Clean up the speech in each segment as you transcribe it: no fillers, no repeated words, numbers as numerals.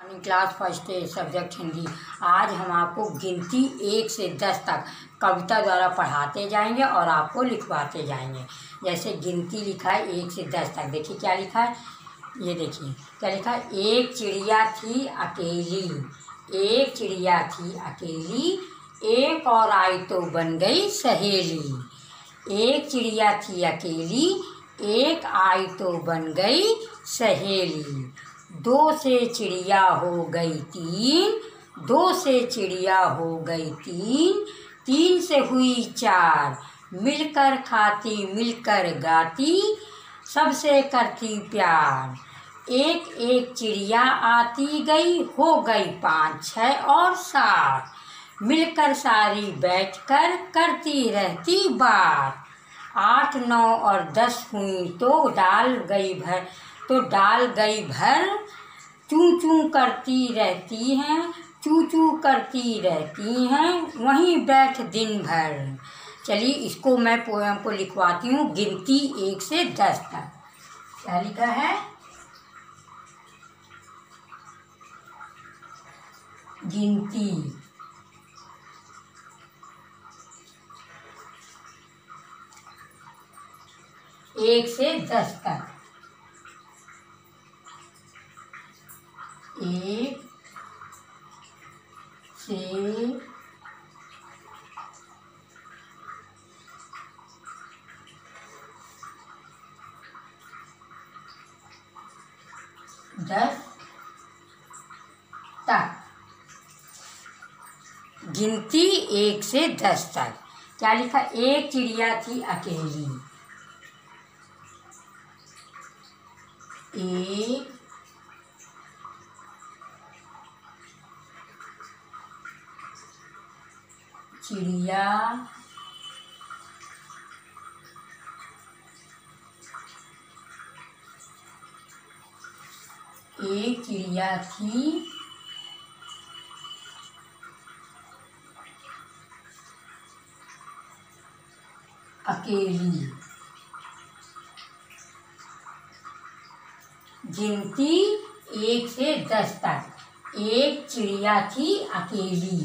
Morning class first subject Hindi. आज हम आपको गिनती 1 से 10 तक कविता द्वारा पढ़ाते जाएंगे और आपको लिखवाते जाएंगे। जैसे गिनती लिखा है 1 से 10 तक, देखिए क्या लिखा है, ये देखिए क्या लिखा है। एक चिड़िया थी अकेली, एक चिड़िया थी अकेली, एक और आई तो बन गई सहेली। एक चिड़िया थी अकेली, एक आई तो बन गई सहेली। 2 से चिड़िया हो गई 3, 2 से चिड़िया हो गई 3, 3 से हुई 4, मिलकर खाती मिलकर गाती, सबसे करती प्यार। एक एक चिड़िया आती गई, हो गई 5 6 और 7, मिलकर सारी बैठकर करती रहती बात। 8 9 और 10 हुई तो डाल गई भर, चूं चूं करती रहती हैं, चूं चूं करती रहती हैं, वहीं बैठ दिन भर। चलिए इसको मैं पोएम को लिखवाती हूँ गिनती 1 से 10 तक। क्या लिखा है, गिनती 1 से 10 तक। 1 से 10 तक। गिनती 1 से 10 तक। क्या लिखा, एक चिड़िया थी अकेली, एक चिड़िया थी अकेली। गिनती 1 से 10 तक। एक चिड़िया थी अकेली,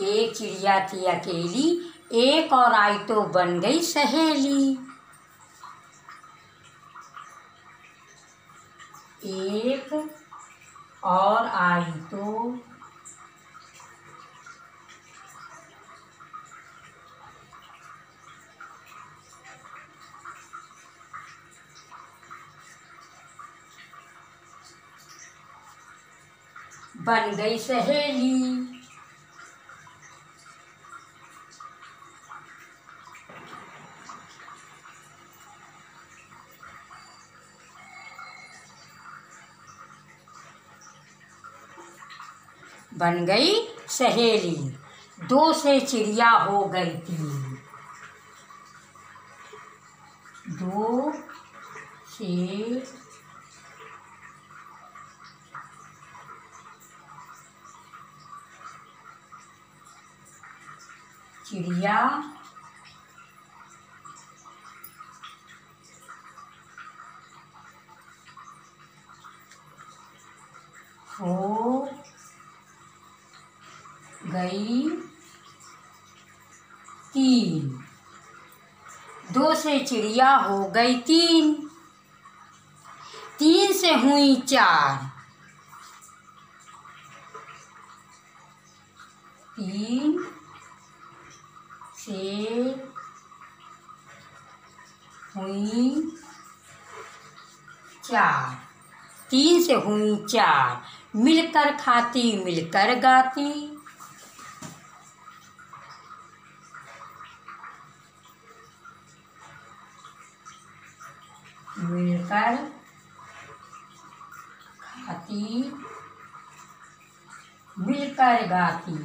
एक चिड़िया थी अकेली, एक और आई तो बन गई सहेली। एक और आई तो बन गई सहेली। बन गई सहेली। 2 से चिड़िया हो गई 3, 2 से चिड़िया हो गई 3, 2 से चिड़िया हो गई 3, 3 से हुई 4, 3 से हुई 4, 3 से हुई 4, मिलकर खाती मिलकर गाती, मिलकर खाती मिलकर गाती।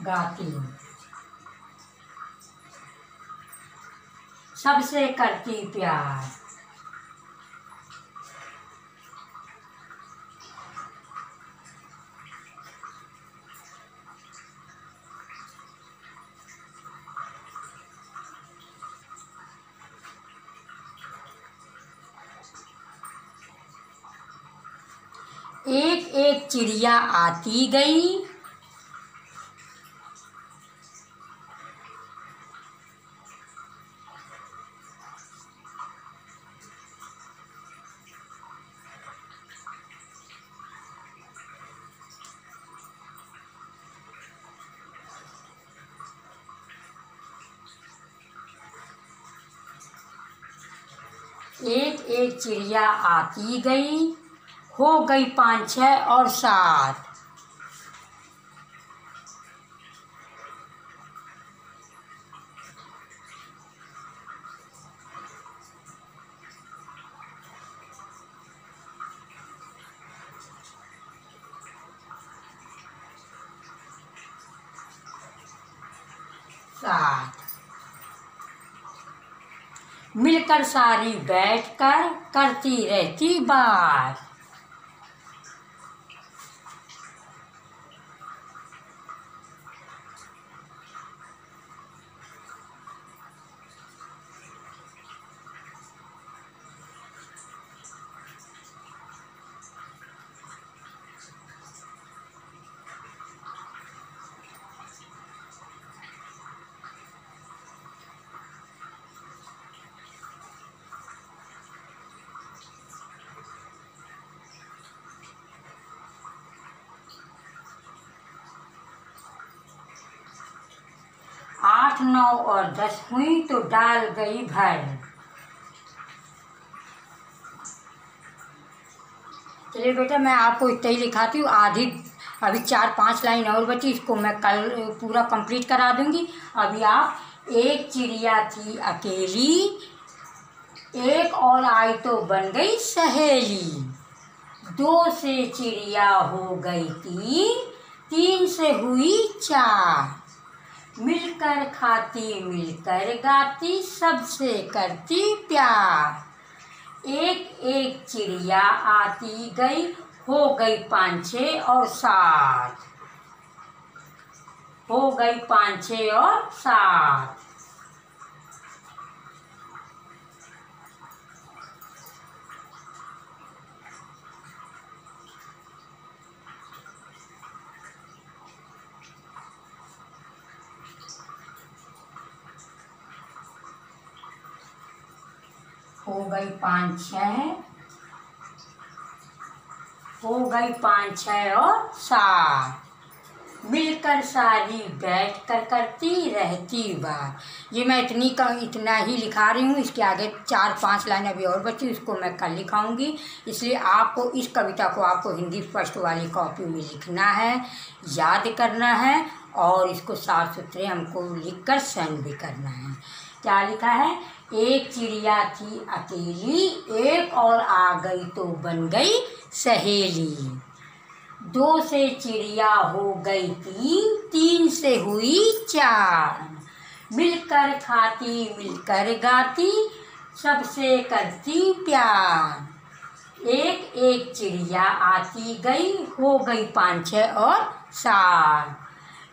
गाती सबसे करती प्यार, एक एक चिड़िया आती गई, 1 चिड़िया आती गई, हो गई 5 6 और 7। मिलकर सारी बैठकर करती रहती बात। आठ 9 और 10 हुई तो डाल गई भर। चलिए बेटा, मैं आपको इतना ही लिखाती हूँ। आधी अभी 4-5 लाइन और बची, इसको मैं कल पूरा कंप्लीट करा दूंगी। अभी आप 1 चिड़िया थी अकेली, एक और आई तो बन गई सहेली। 2 से चिड़िया हो गई 3, 3 से हुई 4। मिलकर खाती मिलकर गाती, सबसे करती प्यार। 1 चिड़िया आती गई, हो गई 5 6 और 7। हो गई 5 6 और 7। हो गई 5 6, हो गई 5 6 और 7। मिलकर सारी बैठ कर करती रहती बात। ये मैं इतना ही लिखा रही हूँ। इसके आगे 4-5 लाइन अभी और बची, उसको मैं कल लिखाऊंगी। इसलिए आपको इस कविता को आपको हिंदी फर्स्ट वाली कॉपी में लिखना है, याद करना है, और इसको साफ सुथरे हमको लिखकर सेंड भी करना है। क्या लिखा है? 1 चिड़िया थी अकेली, एक और आ गई तो बन गई सहेली। 2 से चिड़िया हो गई 3, 3 से हुई 4। मिलकर खाती मिलकर गाती, सबसे करती प्यार। 1 चिड़िया आती गई, हो गई 5 6 और 7।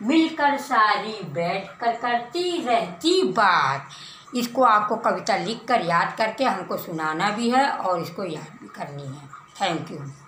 मिलकर सारी बैठ कर करती रहती बात। इसको आपको कविता लिखकर याद करके हमको सुनाना भी है और इसको याद भी करनी है। Thank you.